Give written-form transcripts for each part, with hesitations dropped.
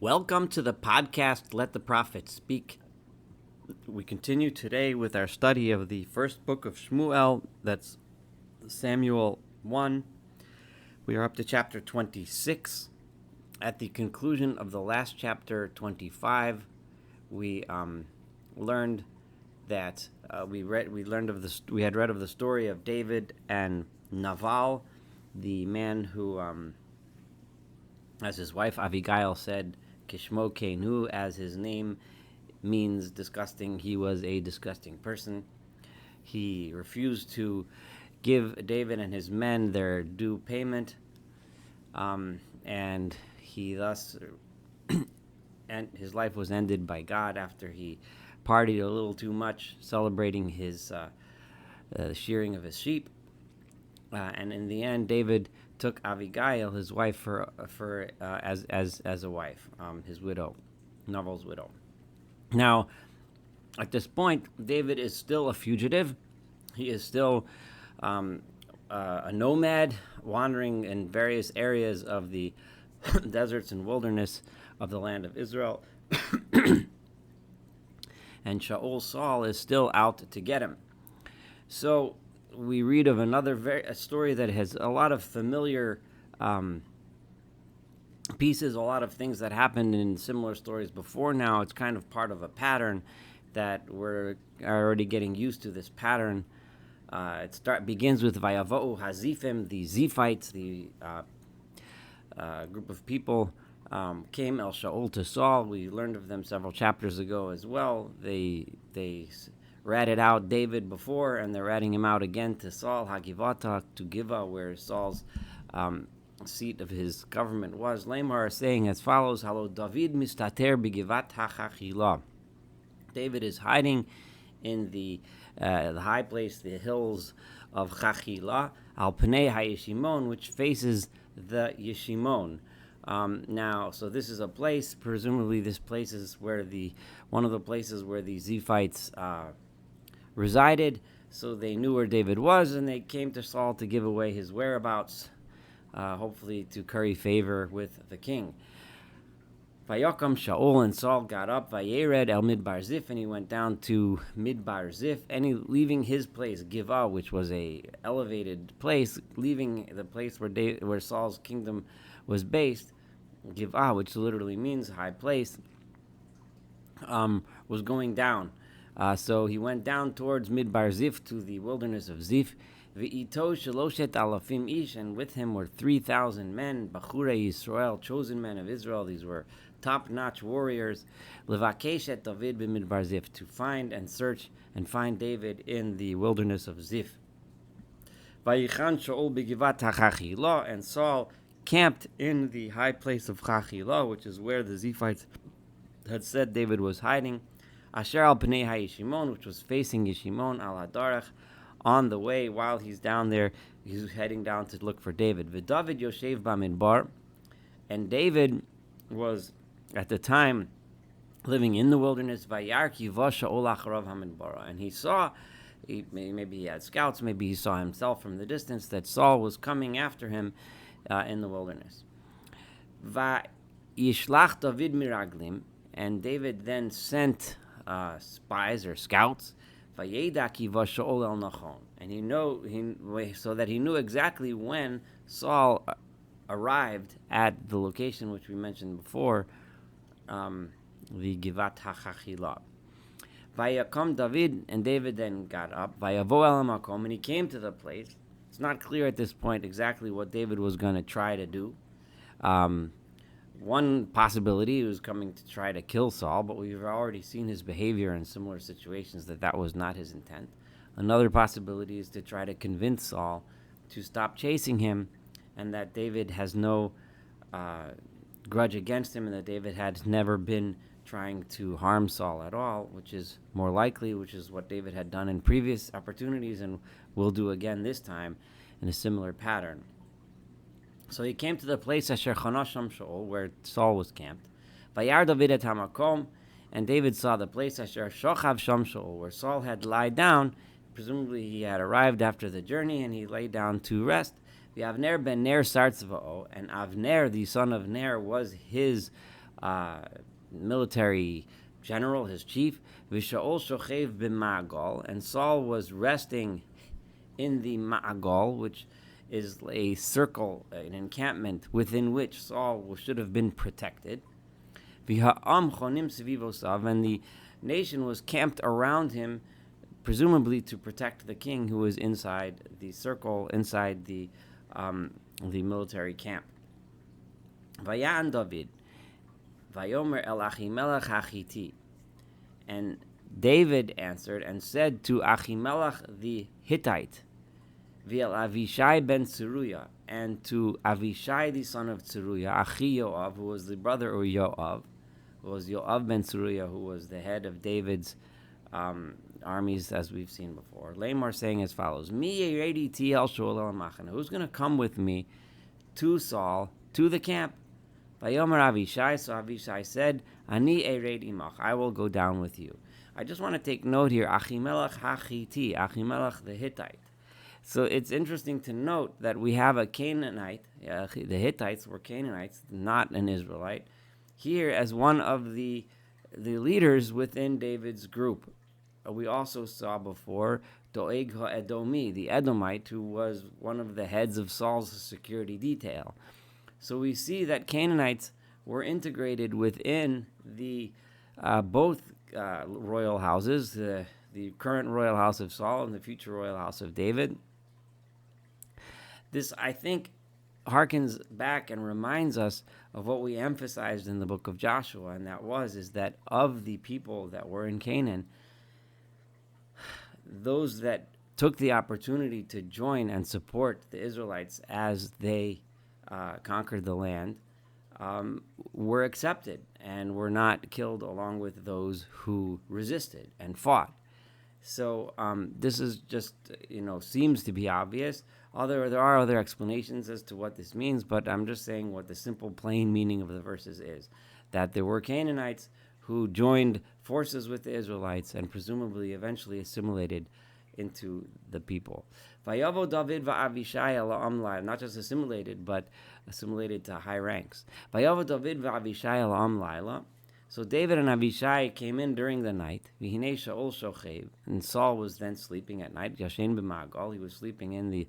Welcome to the podcast, Let the Prophet Speak. We continue today with our study of the first book of Shmuel, that's Samuel 1. We are up to chapter 26. At the conclusion of the last chapter, 25, we learned that we had read of the story of David and Naval, the man who, as his wife Abigail said, Kishmo Kenu, as his name means disgusting. He was a disgusting person. He refused to give David and his men their due payment, and he thus and his life was ended by God after he partied a little too much, celebrating his shearing of his sheep. And in the end, David took Abigail, his wife, as a wife, his widow, Naval's widow. Now, at this point, David is still a fugitive. He is still a nomad, wandering in various areas of the deserts and wilderness of the land of Israel. And Saul is still out to get him. So we read of a story that has a lot of familiar pieces, a lot of things that happened in similar stories before. Now it's kind of part of a pattern that we're already getting used to. This pattern begins with Vayavo'u Hazifim, the Ziphites, the group of people came El Shaul to Saul. We learned of them several chapters ago as well. They ratted out David before, and they're ratting him out again to Saul, Hagivata, to Giva, where Saul's seat of his government was. Lamar saying as follows, Halo David mistater begivat hachachila. David is hiding in the high place, the hills of Chachila, al Pnei HaYeshimon, which faces the Yeshimon. Now, so this is a place, presumably this place is where one of the places where the Ziphites resided, so they knew where David was, and they came to Saul to give away his whereabouts, hopefully to curry favor with the king. Vayakam Shaul, and Saul got up, Vayered el Midbar Zif, and he went down to Midbar Zif, and leaving his place, Givah, which was a elevated place, leaving the place where Saul's kingdom was based, Givah, which literally means high place, was going down. So he went down towards Midbar Zif, to the wilderness of Zif. V'ito sheloshet alafim ish, and with him were 3,000 men, Bachurei Yisrael, chosen men of Israel. These were top-notch warriors. Levakesh et David b'Midbar Zif, to find and search and find David in the wilderness of Zif. Vayichan Shaul b'Givat HaChachila, and Saul camped in the high place of Chachila, which is where the Ziphites had said David was hiding. Asher al Pnei HaYeshimon, which was facing Yeshimon al Hadarach. On the way, while he's down there, he's heading down to look for David. V'David Yoshev b'Midbar, and David was at the time living in the wilderness. Vayar kiva Shaul acharav hamidbar, and he saw, maybe he had scouts, maybe he saw himself from the distance, that Saul was coming after him in the wilderness. Vayishlach David miraglim, and David then sent spies or scouts, and he so that he knew exactly when Saul arrived at the location which we mentioned before, the Givat HaChachila. Vayakam David, and David then got up, Vayavo el Makom, and he came to the place. It's not clear at this point exactly what David was going to try to do. One possibility, he was coming to try to kill Saul, but we've already seen his behavior in similar situations that was not his intent. Another possibility is to try to convince Saul to stop chasing him, and that David has no grudge against him, and that David had never been trying to harm Saul at all, which is more likely, which is what David had done in previous opportunities and will do again this time in a similar pattern. So he came to the place Asher Chanasham Shaul, where Saul was camped. Vayar David et Hamakom, and David saw the place Asher Shochav Sham Shaul, where Saul had lied down. Presumably he had arrived after the journey, and he lay down to rest. The Avner ben Ner Sartzva'o, and Avner, the son of Ner, was his military general, his chief. V'Shaol shochev b'ma'agal, and Saul was resting in the ma'agal, which is a circle, an encampment within which Saul should have been protected. V'ha'am chonim sevivosav, and the nation was camped around him, presumably to protect the king who was inside the circle, inside the military camp. Vayan David, Vayomer el Achimelech Hachiti, and David answered and said to Achimelech the Hittite, V'el Avishai ben Tzeruya, and to Avishai the son of Tzeruya, Achi Yoav, who was the brother of Yoav, who was Yoav ben Tzeruya, who was the head of David's armies, as we've seen before. Lamar saying as follows: Mi yeredi ti el Shaul el Machane. Who's going to come with me to Saul, to the camp? Vayomer Avishai, so Avishai said, Ani ered imach, I will go down with you. I just want to take note here, Achimelech Hachiti, Achimelech the Hittite. So it's interesting to note that we have a Canaanite, the Hittites were Canaanites, not an Israelite, here as one of the leaders within David's group. We also saw before Doeg HaEdomi, the Edomite, who was one of the heads of Saul's security detail. So we see that Canaanites were integrated within the both royal houses, the current royal house of Saul and the future royal house of David. This, I think, harkens back and reminds us of what we emphasized in the book of Joshua, and that is that of the people that were in Canaan, those that took the opportunity to join and support the Israelites as they conquered the land were accepted and were not killed along with those who resisted and fought. So this is just, seems to be obvious. There are other explanations as to what this means, but I'm just saying what the simple, plain meaning of the verses is, that there were Canaanites who joined forces with the Israelites and presumably eventually assimilated into the people. Vayavo David va'Avishai ala amlai, not just assimilated, but assimilated to high ranks. Vayavo David va'Avishai ala amlaila. So David and Avishai came in during the night. V'hinei Shaul shochev, and Saul was then sleeping at night. Yashen b'ma'agal, he was sleeping in the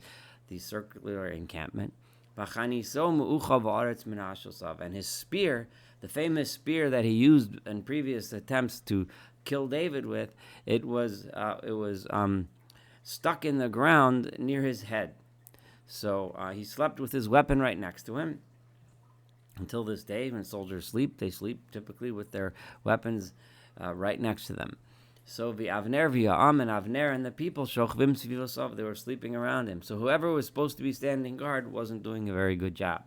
circular encampment. V'chaniso mu'ucha v'aretz min ha'shosav, and his spear, the famous spear that he used in previous attempts to kill David with, it was stuck in the ground near his head. So he slept with his weapon right next to him. Until this day, when soldiers sleep, they sleep typically with their weapons right next to them. So v'Avner v'Ya'am, and Avner and the people, shochvim svivosav, they were sleeping around him. So whoever was supposed to be standing guard wasn't doing a very good job.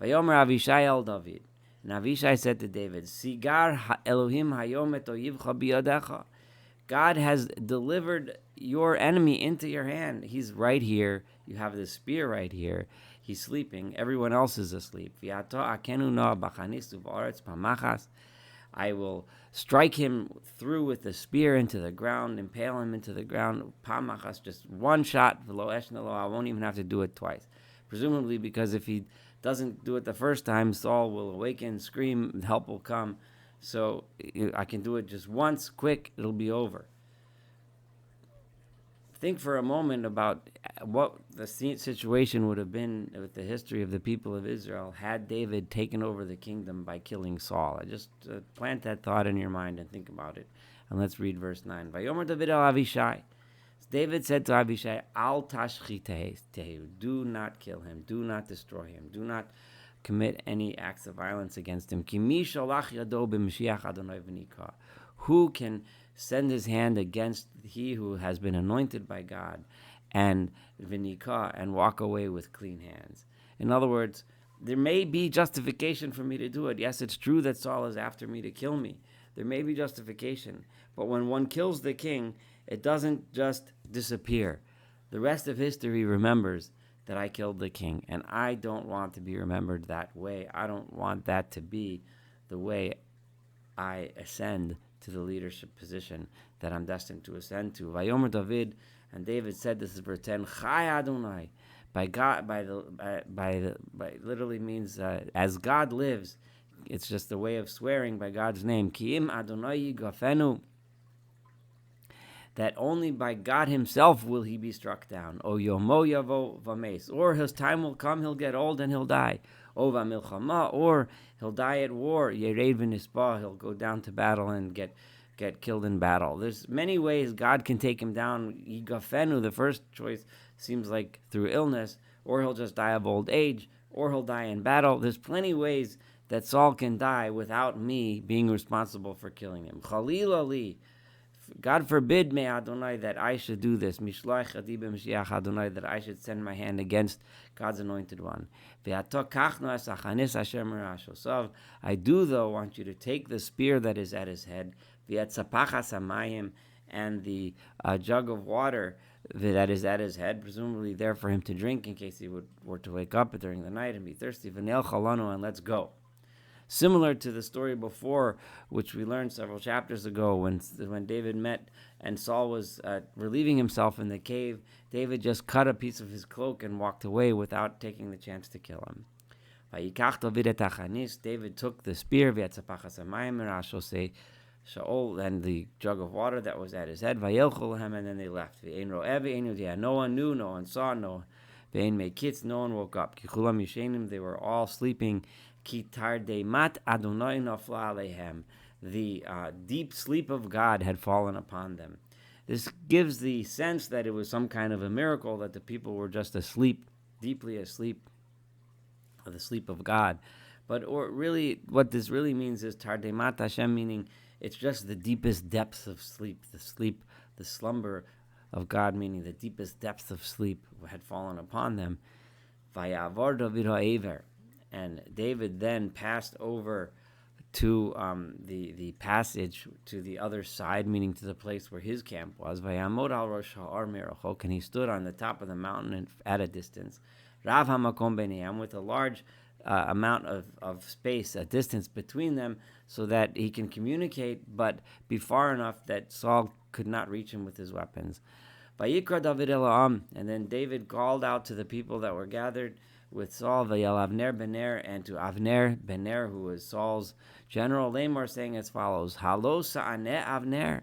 Vayomer Avishai el David, and Avishai said to David, Sigar Elohim hayom et oyivcha biyadecha. God has delivered your enemy into your hand. He's right here. You have the spear right here. He's sleeping. Everyone else is asleep. I will strike him through with the spear into the ground, impale him into the ground. Pamachas, just one shot. I won't even have to do it twice. Presumably because if he doesn't do it the first time, Saul will awaken, scream, help will come. So I can do it just once, quick, it'll be over. Think for a moment about what the situation would have been with the history of the people of Israel had David taken over the kingdom by killing Saul. I just plant that thought in your mind and think about it. And let's read verse 9. Vayomer David el Avishai. David said to Avishai, Al tashchitehu, do not kill him, do not destroy him, do not commit any acts of violence against him. Ki mi shalach yado b'Mashiach Adonai v'nika. Who can send his hand against he who has been anointed by God and v'nika, and walk away with clean hands? In other words, there may be justification for me to do it. Yes, it's true that Saul is after me to kill me. There may be justification. But when one kills the king, it doesn't just disappear. The rest of history remembers that I killed the king, and I don't want to be remembered that way. I don't want that to be the way I ascend to the leadership position that I'm destined to ascend to. Vayomer David, and David said, this is verse 10, Chai Adonai, by God, by literally means as God lives, It's just a way of swearing by God's name. Ki'im Adonai yigafenu, that only by God himself will he be struck down. O yomo yavo vames, or his time will come, he'll get old and he'll die. O vamilchama, or he'll die at war. Yered v'nispa, he'll go down to battle and get killed in battle. There's many ways God can take him down. Yigafenu, the first choice, seems like through illness, or he'll just die of old age, or he'll die in battle. There's plenty ways that Saul can die without me being responsible for killing him. Chalila li, God forbid, may Adonai, that I should do this. Mishloach adi b'Mashiach Adonai, that I should send my hand against God's anointed one. I do, though, want you to take the spear that is at his head, and the jug of water that is at his head, presumably there for him to drink in case he were to wake up during the night and be thirsty. And let's go. Similar to the story before, which we learned several chapters ago, when David met and Saul was relieving himself in the cave, David just cut a piece of his cloak and walked away without taking the chance to kill him. David took the spear, Shaul, and the jug of water that was at his head, and then they left. No one knew, no one saw, no one woke up. They were all sleeping. The deep sleep of God had fallen upon them. This gives the sense that it was some kind of a miracle, that the people were just asleep, deeply asleep, or the sleep of God. But what this really means is Tardemat Hashem, meaning it's just the deepest depths of sleep, the slumber of God, meaning the deepest depths of sleep had fallen upon them. Vayavor David ha'ever. And David then passed over to the passage to the other side, meaning to the place where his camp was. Vayamod al rosh ha'ar merachok, and he stood on the top of the mountain at a distance. Rav hamakom b'neiam, with a large amount of space, a distance between them, so that he can communicate, but be far enough that Saul could not reach him with his weapons. Vayikra David el ha'am, and then David called out to the people that were gathered with Saul, Vayel Avner ben Ner, and to Avner ben Ner, who was Saul's general, Lamor, saying as follows: Halo sa'aneh Avner.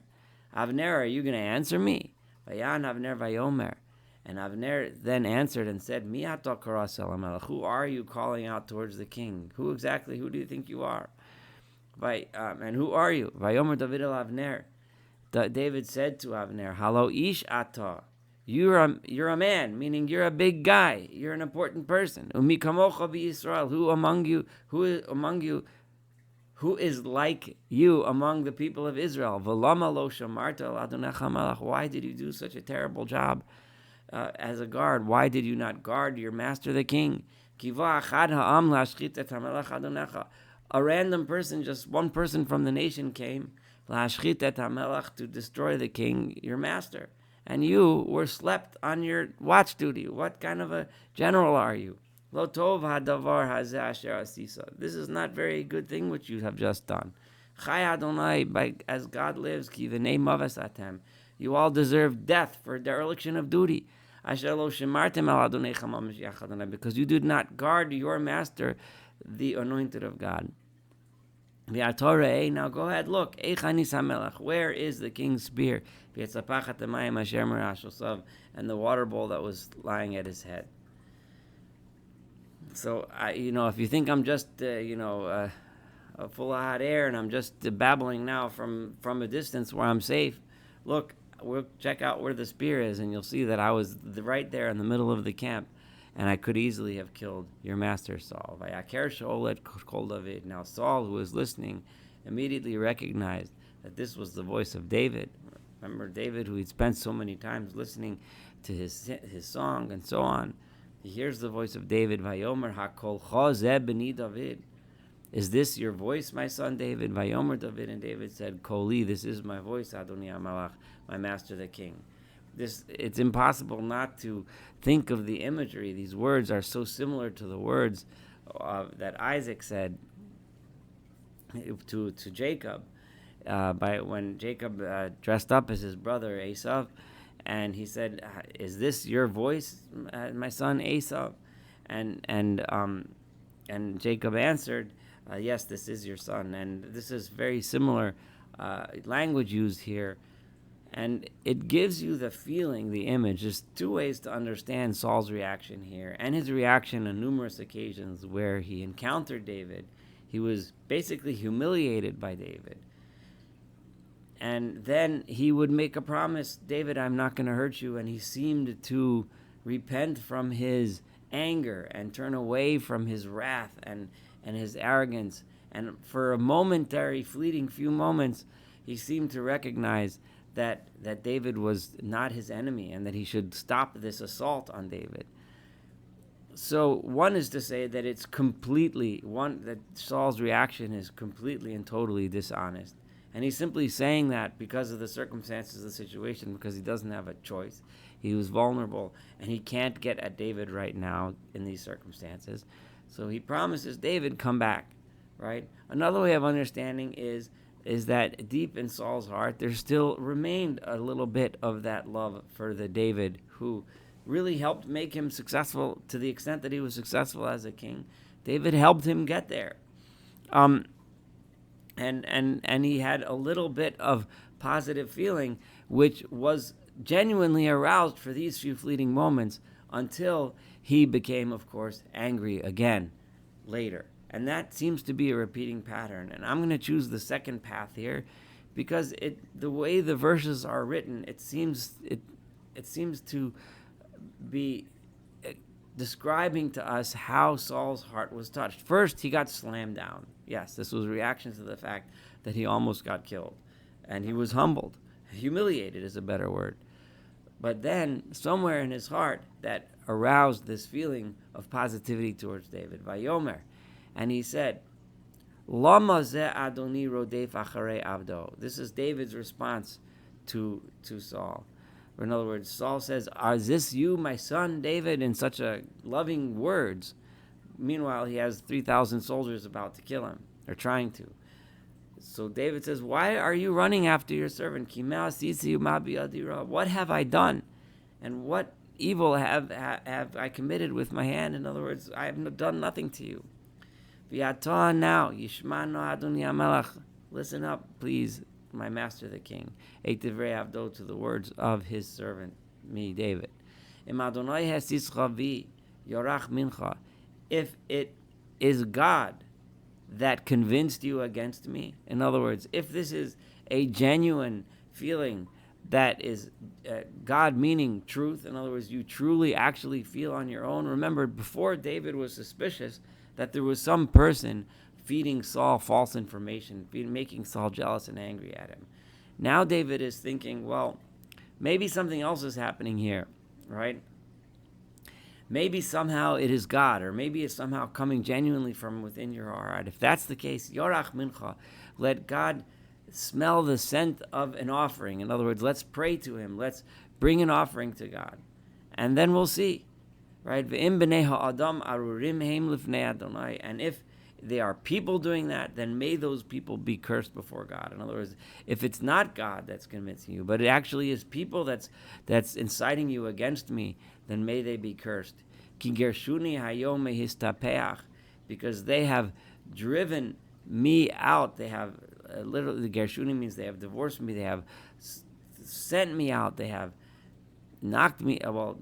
Avner, are you going to answer me? Vayan Avner vayomer. And Avner then answered and said, Mi ato karas el hamelech. Who are you calling out towards the king? Who do you think you are? And who are you? Vayomer David el Avner. David said to Avner, Halo ish ato. You're a man, meaning you're a big guy. You're an important person. Umi kamocha b'Yisrael. Who is like you among the people of Israel? V'lama lo shamarta al Adonecha melech. Why did you do such a terrible job as a guard? Why did you not guard your master, the king? Kiva achad ha'am la'ashchit et hamelech Adonecha. A random person, just one person from the nation came, la'ashchit et hamelech, to destroy the king, your master. And you were slept on your watch duty. What kind of a general are you? Lo tov hadavar hazeh asher asisa. This is not very good thing which you have just done. Chai Adonai, as God lives, ki v'nei maves atem. You all deserve death for dereliction of duty. Asher lo shemartem al Adonai chama Mashiach Adonai, because you did not guard your master, the anointed of God. Now go ahead, look. Where is the king's spear? And the water bowl that was lying at his head. So, if you think I'm just, full of hot air and I'm just babbling now from a distance where I'm safe, look, we'll check out where the spear is, and you'll see that I was right there in the middle of the camp, and I could easily have killed your master Saul. Now Saul, who was listening, immediately recognized that this was the voice of David. Remember David, who he'd spent so many times listening to his song and so on. He hears the voice of David. Vayomer hakol chazeh b'ni David. Is this your voice, my son David? Vayomer David, and David said, Koli, this is my voice, Adoni HaMelech, my master the king. It's impossible not to think of the imagery. These words are so similar to the words that Isaac said to Jacob when Jacob dressed up as his brother Esau, and he said, "Is this your voice, my son Esau?" And Jacob answered, yes, this is your son. And this is very similar language used here. And it gives you the feeling, the image. There's two ways to understand Saul's reaction here, and his reaction on numerous occasions where he encountered David. He was basically humiliated by David. And then he would make a promise, David, I'm not going to hurt you. And he seemed to repent from his anger and turn away from his wrath and his arrogance. And for a momentary, fleeting few moments, he seemed to recognize that David was not his enemy and that he should stop this assault on David. So one is to say that that Saul's reaction is completely and totally dishonest. And he's simply saying that because of the circumstances of the situation, because he doesn't have a choice. He was vulnerable, and he can't get at David right now in these circumstances. So he promises David, come back, right? Another way of understanding is that deep in Saul's heart, there still remained a little bit of that love for the David who really helped make him successful to the extent that he was successful as a king. David helped him get there. And he had a little bit of positive feeling, which was genuinely aroused for these few fleeting moments until he became, of course, angry again later. And that seems to be a repeating pattern. And I'm going to choose the second path here because the way the verses are written, it seems to be describing to us how Saul's heart was touched. First, he got slammed down. Yes, this was a reaction to the fact that he almost got killed. And he was humbled. Humiliated is a better word. But then, somewhere in his heart, that aroused this feeling of positivity towards David. Vayomer. And he said, Lama ze Adoni rodef acharei avdo. This is David's response to Saul. Or in other words, Saul says, is this you, my son, David, in such a loving words? Meanwhile, he has 3,000 soldiers about to kill him, or trying to. So David says, why are you running after your servant? What have I done? And what evil have I committed with my hand? In other words, I have done nothing to you. Now, listen up, please, my master the king. To the words of his servant, me, David. If it is God that convinced you against me, in other words, if this is a genuine feeling that is God meaning truth, in other words, you truly actually feel on your own. Remember, before David was suspicious that there was some person feeding Saul false information, making Saul jealous and angry at him. Now David is thinking, well, maybe something else is happening here, right? Maybe somehow it is God, or maybe it's somehow coming genuinely from within your heart. If that's the case, Yorach Mincha, let God smell the scent of an offering. In other words, let's pray to him. Let's bring an offering to God. And then we'll see. Right? And if they are people doing that, then may those people be cursed before God. In other words, if it's not God that's convincing you, but it actually is people that's inciting you against me, then may they be cursed. Because they have driven me out. They have literally, Gershuni means they have divorced me. They have sent me out. They have knocked me out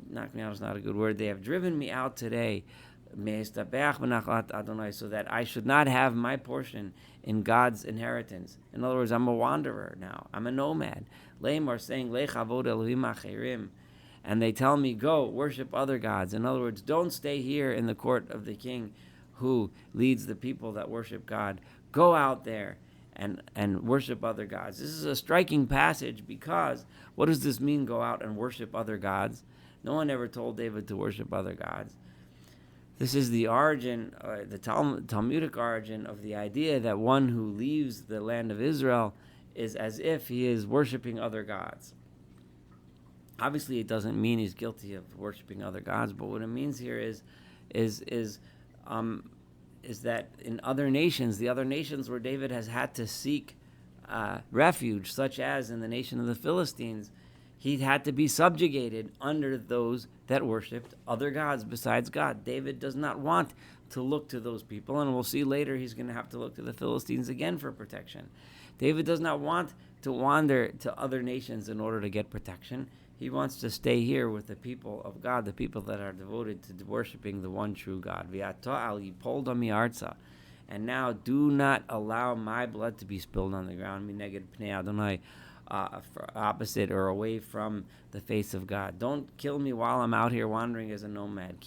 is not a good word. They have driven me out today, so that I should not have my portion in God's inheritance. In other words, I'm a wanderer now. I'm a nomad. Leim are saying, Lech avod Elohim acherim. And they tell me, go, worship other gods. In other words, don't stay here in the court of the king who leads the people that worship God. Go out there and worship other gods. This is a striking passage because what does this mean, go out and worship other gods? No one ever told David to worship other gods. This is the origin, the Talmudic origin of the idea that one who leaves the land of Israel is as if he is worshiping other gods. Obviously, it doesn't mean he's guilty of worshiping other gods, but what it means here is that in other nations, the other nations where David has had to seek refuge, such as in the nation of the Philistines, he had to be subjugated under those that worshipped other gods besides God. David does not want to look to those people, and we'll see later he's going to have to look to the Philistines again for protection. David does not want to wander to other nations in order to get protection. He wants to stay here with the people of God, the people that are devoted to worshiping the one true God. And now do not allow my blood to be spilled on the ground. Opposite or away from the face of God. Don't kill me while I'm out here wandering as a nomad.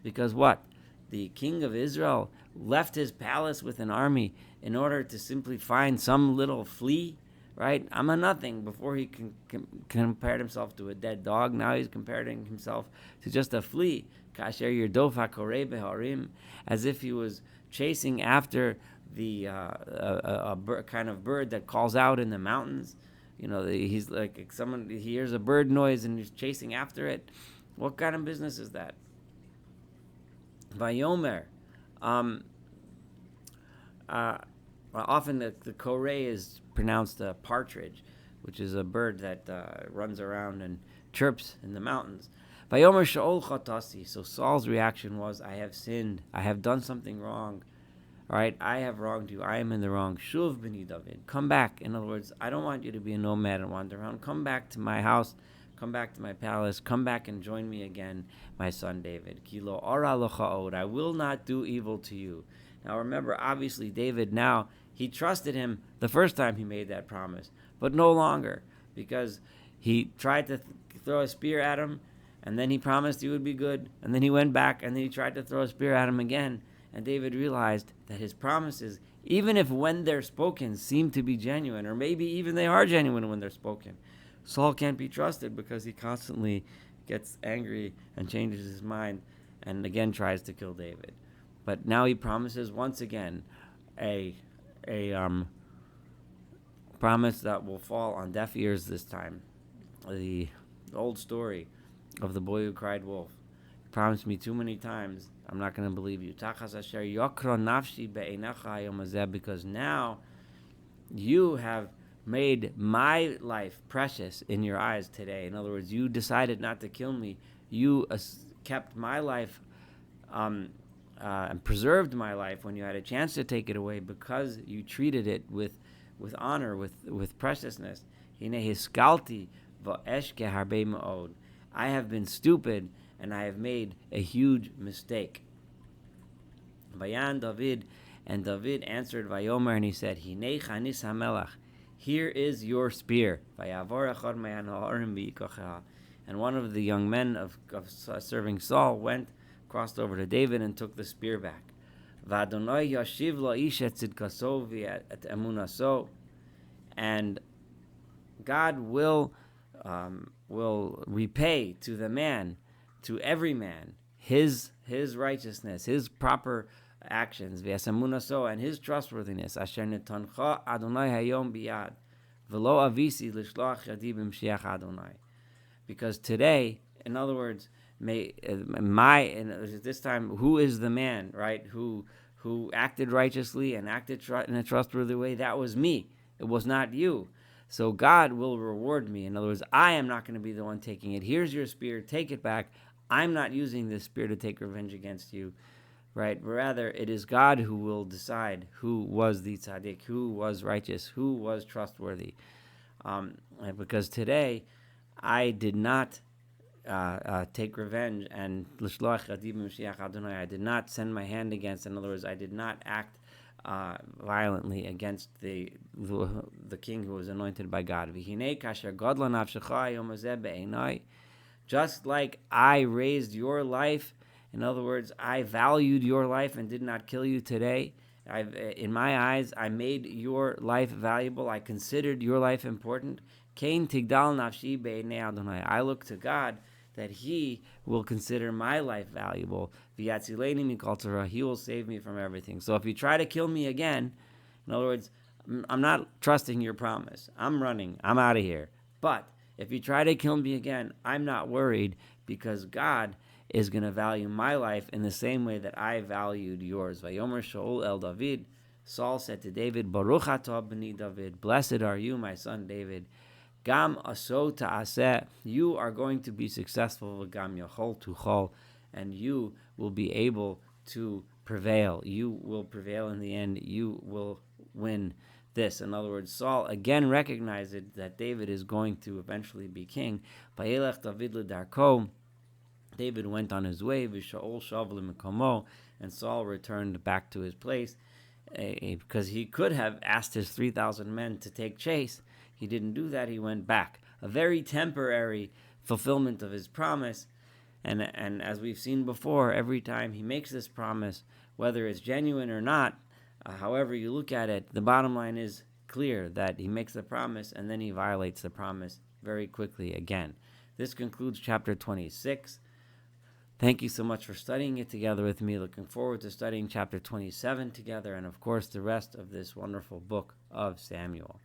Because what? The king of Israel left his palace with an army in order to simply find some little flea, right? I'm a nothing. Before he compared himself to a dead dog, now he's comparing himself to just a flea. As if he was chasing after the kind of bird that calls out in the mountains. He's like someone, he hears a bird noise and he's chasing after it. What kind of business is that? Vayomer. Often the koreh is pronounced a partridge, which is a bird that runs around and chirps in the mountains. Vayomer Shaul chatasi. So Saul's reaction was, I have sinned. I have done something wrong. All right, I have wronged you. I am in the wrong. Shuv b'ni David. Come back. In other words, I don't want you to be a nomad and wander around. Come back to my house. Come back to my palace. Come back and join me again, my son David. Kilo ara locha od. I will not do evil to you. Now remember, obviously David now, he trusted him the first time he made that promise, but no longer, because he tried to throw a spear at him, and then he promised he would be good, and then he went back, and then he tried to throw a spear at him again. And David realized that his promises, even if when they're spoken seem to be genuine, or maybe even they are genuine when they're spoken, Saul can't be trusted because he constantly gets angry and changes his mind and again tries to kill David. But now he promises once again a promise that will fall on deaf ears this time. The old story of the boy who cried wolf. Promised me too many times, I'm not going to believe you. Because now you have made my life precious in your eyes today. In other words, you decided not to kill me. You kept my life and preserved my life when you had a chance to take it away, because you treated it with honor, with preciousness. I have been stupid, and I have made a huge mistake. Vayan David, and David answered Vayomer, and he said, Hinei chanis hamelach, here is your spear. And one of the young men of serving Saul crossed over to David and took the spear back. And God will repay to the man, to every man, his righteousness, his proper actions, and his trustworthiness. Because today, in other words, this time, who is the man, right? Who acted righteously and acted in a trustworthy way? That was me. It was not you. So God will reward me. In other words, I am not going to be the one taking it. Here's your spear. Take it back. I'm not using this spear to take revenge against you, right? Rather, it is God who will decide who was the tzaddik, who was righteous, who was trustworthy. Because today, I did not take revenge and I did not send my hand against. In other words, I did not act violently against the king who was anointed by God. Just like I raised your life, in other words, I valued your life and did not kill you today. In my eyes, I made your life valuable. I considered your life important. I look to God that He will consider my life valuable. He will save me from everything. So if you try to kill me again, in other words, I'm not trusting your promise. I'm running. I'm out of here. But if you try to kill me again, I'm not worried, because God is going to value my life in the same way that I valued yours. Vayomer Shaul el David. Saul said to David, Baruch atah b'ni David. Blessed are you, my son David. Gam aso ta'aseh. You are going to be successful. Gam yachol tuchol. and you will be able to prevail. You will prevail in the end. You will win this. In other words, Saul again recognized that David is going to eventually be king. Vayelech David ledarko. David went on his way, Shaul shav lemekomo, and Saul returned back to his place, because he could have asked his 3,000 men to take chase. He didn't do that. He went back. A very temporary fulfillment of his promise. And as we've seen before, every time he makes this promise, whether it's genuine or not, however you look at it, the bottom line is clear that he makes the promise and then he violates the promise very quickly again. This concludes chapter 26. Thank you so much for studying it together with me. Looking forward to studying chapter 27 together and, of course, the rest of this wonderful book of Samuel.